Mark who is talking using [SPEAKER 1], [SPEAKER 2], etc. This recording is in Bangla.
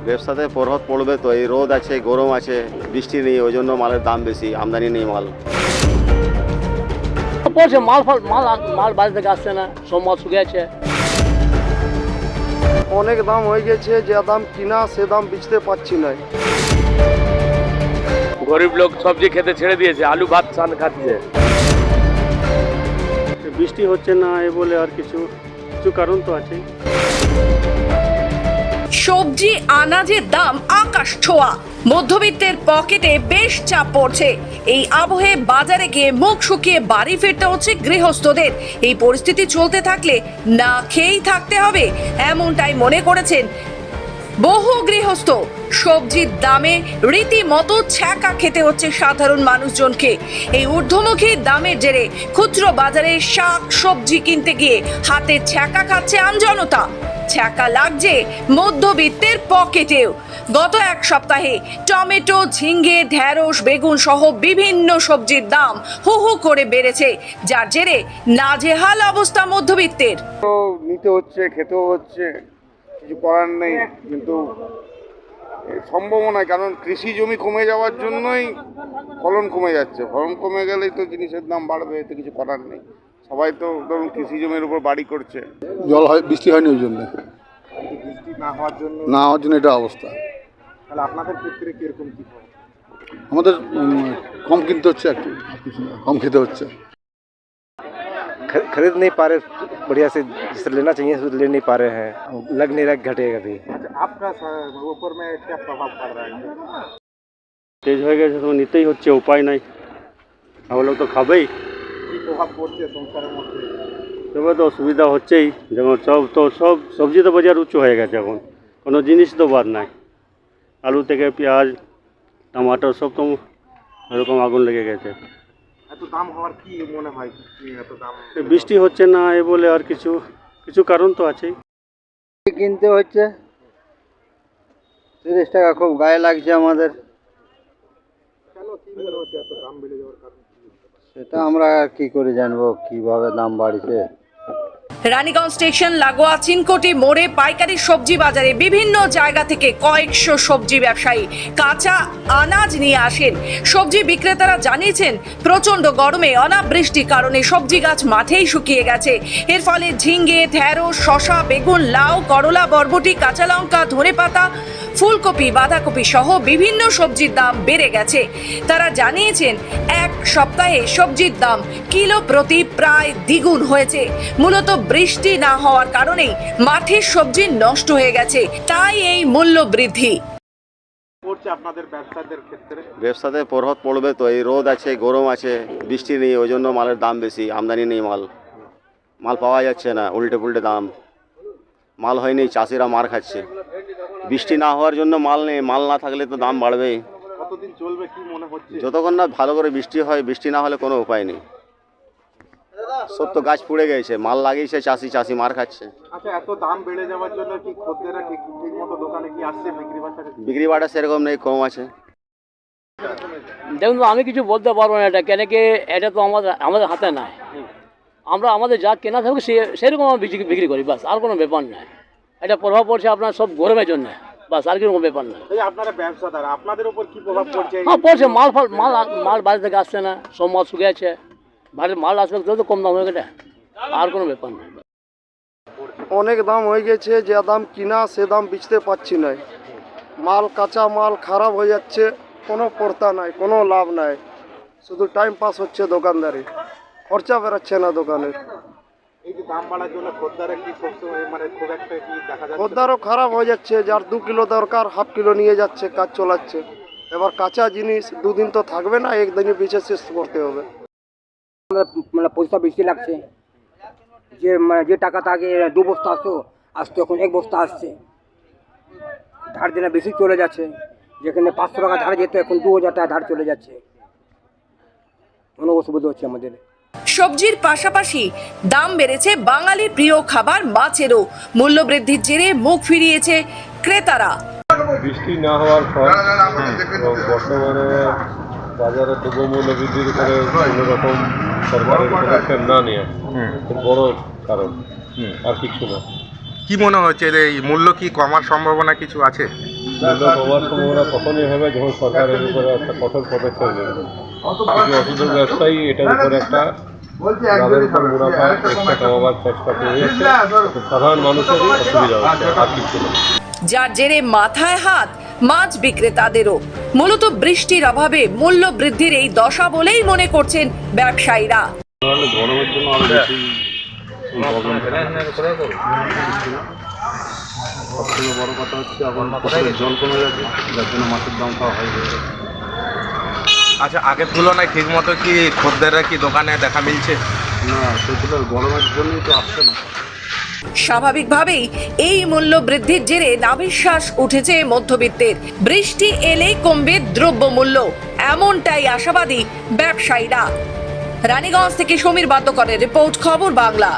[SPEAKER 1] ব্যবসাতে প্রভাব পড়বে তো, এই রোদ আছে, গরম আছে, বৃষ্টি নেই, ওই জন্য মালের দাম বেশি, আমদানি নেই মাল।
[SPEAKER 2] পড়ছে মাল মাল বাইরে থেকে আসছে না, সব মাল শুকিয়ে আছে।
[SPEAKER 3] অনেক দাম হয়ে গেছে, যে দাম কিনা সে দাম বেচতে পারছি না।
[SPEAKER 2] গরিব লোক সবজি খেতে ছেড়ে দিয়েছে, আলু ভাত চান খাচ্ছে।
[SPEAKER 4] বৃষ্টি হচ্ছে না এ বলে আর কিছু কারণ তো আছে।
[SPEAKER 5] সবজি আনাজের দাম আকাশ ছোঁয়া, মধ্যবিত্তের পকেটে বেশ চাপ পড়ছে। এই আবহে বাজারে গিয়ে মুখ শুকিয়ে বাড়ি ফিরতে হচ্ছে গৃহস্থদের। এই পরিস্থিতি চলতে থাকলে না খেয়েই থাকতে হবে, এমনটাই মনে করেছেন বহু গৃহস্থ। সবজির দামে রীতিমতো ছ্যাঁকা খেতে হচ্ছে সাধারণ মানুষজনকে। এই ঊর্ধ্বমুখী দামের জেরে খুচরো বাজারে শাক সবজি কিনতে গিয়ে হাতে ছ্যাঁকা খাচ্ছে আমজনতা। ছ্যাঁকা লাগছে মধ্যবিত্তের পকেটেও। গত এক সপ্তাহে টমেটো, ঝিঙ্গে, ঢেঁড়স, বেগুন সহ বিভিন্ন সবজির দাম হু হু করে বেড়েছে, যার জেরে নাজেহাল অবস্থা মধ্যবিত্তের।
[SPEAKER 6] নিতে হচ্ছে, খেতেও হচ্ছে, কিছু করার নেই। কিন্তু সম্ভব নয়, কারণ কৃষি জমি কমে যাওয়ার জন্যই ফলন কমে যাচ্ছে। ফলন কমে গেলেই তো জিনিসের দাম বাড়বে, এতে কিছু করার নেই। সবাই তো ধরুন কৃষি জমির উপর বাড়ি করছে।
[SPEAKER 7] জল হয়, বৃষ্টি হয়নি ওই জন্য,
[SPEAKER 6] বৃষ্টি না হওয়ার জন্য
[SPEAKER 7] এটা অবস্থা।
[SPEAKER 6] তাহলে আপনাদের ক্ষেত্রে কিরকম কি হবে?
[SPEAKER 7] আমাদের কম কিনতে হচ্ছে, একটু কম খেতে হচ্ছে।
[SPEAKER 8] खरीद नहीं पा रहे बढ़िया से, जिसे लेना चाहिए ले नहीं पा रहे हैं, लग नहीं रहा घटेगा भी।
[SPEAKER 6] आपका ऊपर में क्या प्रभाव पड़ रहा है?
[SPEAKER 4] তেজ হয়ে গেছে তো নিতেই হচ্ছে, উপায় নাই, তাহলে তো খাবেই।
[SPEAKER 6] কি প্রভাব পড়ছে সংসারের মধ্যে?
[SPEAKER 4] তবে তো অসুবিধা হচ্ছেই, যেমন সব সবজি তো বাজার উঁচু হয়ে গেছে, এখন কোনো জিনিস তো বাদ নাই। আলু থেকে পেঁয়াজ, টমাটো সব তো এরকম আগুন লেগে গেছে।
[SPEAKER 6] এত দাম হওয়ার কি মনে হয়? এত দাম
[SPEAKER 4] বৃষ্টি হচ্ছে না এ বলে আর কিছু কারণ তো আছেই।
[SPEAKER 3] কিনতে হচ্ছে 30 টাকা, খুব গায়ে লাগছে আমাদের।
[SPEAKER 6] কেন কি মনে হচ্ছে এত দাম বেড়ে যাওয়ার কারণ?
[SPEAKER 3] সেটা আমরা আর কি করে জানবো কিভাবে দাম বাড়ছে।
[SPEAKER 5] রানীগঞ্জ স্টেশন লাগোয়া চিনকোটি মোড়ে পাইকারি সবজি বাজারে বিভিন্ন জায়গা থেকে কয়েকশো সবজি ব্যবসায়ী কাঁচা আনাজ নিয়ে আসেন। সবজি বিক্রেতারা জানিয়েছেন, প্রচন্ড গরমে অনাবৃষ্টির কারণে সবজি গাছ মাঠেই শুকিয়ে গেছে। এর ফলে ঝিঙ্গে, ঢেঁড়স, শসা, বেগুন, লাউ, করলা, বরবটি, কাঁচা লঙ্কা, ধনেপাতা, ফুলকপি, বাঁধাকপি সহ বিভিন্ন সবজির দাম বেড়ে গেছে। তারা জানিয়েছেন, এক সপ্তাহে সবজির দাম কিলো প্রতি প্রায় দ্বিগুণ হয়েছে। মূলত বৃষ্টি না হওয়ার কারণেই মাঠের সবজি নষ্ট হয়ে গেছে, তাই এই মূল্য বৃদ্ধি
[SPEAKER 6] পড়ছে আপনাদের ব্যবসাদের ক্ষেত্রে।
[SPEAKER 1] ব্যবসাতে প্রভাব পড়বে তো, এই রোদ আছে, গরম আছে, বৃষ্টি নেই, ওই জন্য মালের দাম বেশি, আমদানি নেই মাল পাওয়া যাচ্ছে না, উল্টে দাম, মাল হয়নি, চাষিরা মার খাচ্ছে। বৃষ্টি না হওয়ার জন্য মাল নেই, মাল না থাকলে তো দাম বাড়বেই।
[SPEAKER 6] কতদিন চলবে কি মনে হচ্ছে?
[SPEAKER 1] যতক্ষণ না ভালো করে বৃষ্টি হয়, বৃষ্টি না হলে কোনো উপায় নেই। সব তো গাছ পুড়ে গেছে, মাল লাগিয়েছে চাষি মার খাচ্ছে।
[SPEAKER 6] আচ্ছা, এত দাম বেড়ে যাওয়ার জন্য কি খদ্দেররা ঠিক মতো দোকানে কি আসছে?
[SPEAKER 1] বিক্রি বাটা সেরকম নেই, কম আছে।
[SPEAKER 2] দেখুন, আমি কিছু বলতে পারবো না এটা, কেন কি এটা তো আমাদের হাতে নাই। আমরা আমাদের যা কেনা থাকবে সেরকম আমরা বিক্রি করি, বাস, আর কোনো ব্যাপার নাই। এটা প্রভাব পড়ছে আপনার সব গরমের জন্য, বাস, আর কোনো ব্যাপার না।
[SPEAKER 6] আপনারা ব্যবসাদার, আপনাদের উপর কি প্রভাব পড়ছে?
[SPEAKER 2] হ্যাঁ, পড়ছে, মাল বাইরে থেকে আসছে না, সব মাল শুকিয়ে আছে। বাইরের মাল আসবে তো কম দাম হয়ে গেছে, আর কোনো ব্যাপার নেই।
[SPEAKER 3] অনেক দাম হয়ে গেছে, যে দাম কিনা সে দাম বেচতে পারছি না। মাল, কাঁচা মাল খারাপ হয়ে যাচ্ছে, কোনো পড়তা নাই, কোনো লাভ নাই, শুধু টাইম পাস হচ্ছে দোকানদারি, খরচা বেরোচ্ছে না দোকানের।
[SPEAKER 6] এই যে দাম বাড়ার জন্য খদ্দারা কি মানে খুব একটা কি দেখা যাচ্ছে?
[SPEAKER 3] খদ্দারও খারাপ হয়ে যাচ্ছে, যার 2 কিলো দরকার হাফ কিলো নিয়ে যাচ্ছে, কাজ চলাচ্ছে। এবার কাঁচা জিনিস দুদিন তো থাকবে না, একদিনে পিছিয়ে শেষ করতে হবে।
[SPEAKER 9] মানে পয়সা বেশি লাগছে, যে টাকাটা আগে 2 বস্তা আসতো এখন 1 বস্তা আসছে। ধার দেনা বেশি চলে যাচ্ছে, যেখানে 500 টাকা ধার যেত এখন 2000 টাকা ধার চলে যাচ্ছে। অনেক অসুবিধা হচ্ছে আমাদের।
[SPEAKER 5] সবজির পাশাপাশি দাম বেড়েছে বাঙালির প্রিয় খাবার মাছেরও। মূল্য বৃদ্ধির জেরে মুখ ফিরিয়েছে ক্রেতারা।
[SPEAKER 10] বৃষ্টি না হওয়ার ফল এবং বর্তমানে বাজারে দ্রব্যমূল্য বৃদ্ধির উপরে কোনোরকম সরকারের পদক্ষেপ না নেওয়া বড় কারণ, আর কিছু না।
[SPEAKER 6] কি মনে হচ্ছে এই মূল্য কি কমার সম্ভাবনা কিছু আছে?
[SPEAKER 10] মূল্য কমার সম্ভাবনা তখনই হবে যখন সরকারের উপরে একটা কঠোর পদক্ষেপ নেবে। কিছু অসুস্থ ব্যবসায়ী এটার উপরে একটা লাভের উপর মুনাফা চেষ্টা কমাবার চেষ্টা করে যাচ্ছে, সাধারণ মানুষেরই অসুবিধা হচ্ছে, আর কিছু না।
[SPEAKER 5] যার জেরে মাথায় হাত মাছ বিক্রেতাদেরও। মূলত বৃষ্টির অভাবে মূল্য বৃদ্ধির এই দশা বলেই মনে করছেন ব্যবসায়ীরা।
[SPEAKER 4] গরমের জন্য আরো বেশি সব থেকে বড় কথা হচ্ছে এখন পুকুরের জল কমে যাচ্ছে, যার জন্য মাছের দামটা হয়।
[SPEAKER 8] আচ্ছা, আগের তুলনায় ঠিক মতো কি খদ্দেররা কি দোকানে দেখা মিলছে?
[SPEAKER 4] না, সেগুলো গরমের জন্যই তো আসছে না।
[SPEAKER 5] স্বাভাবিকভাবেই এই মূল্য বৃদ্ধির জেরে নাভিশ্বাস উঠেছে মধ্যবিত্তের। বৃষ্টি এলেই কমবে দ্রব্যমূল্য, এমনটাই আশাবাদী ব্যবসায়ীরা। রানীগঞ্জ থেকে সমীর বাদ্যকরের রিপোর্ট, খবর বাংলা।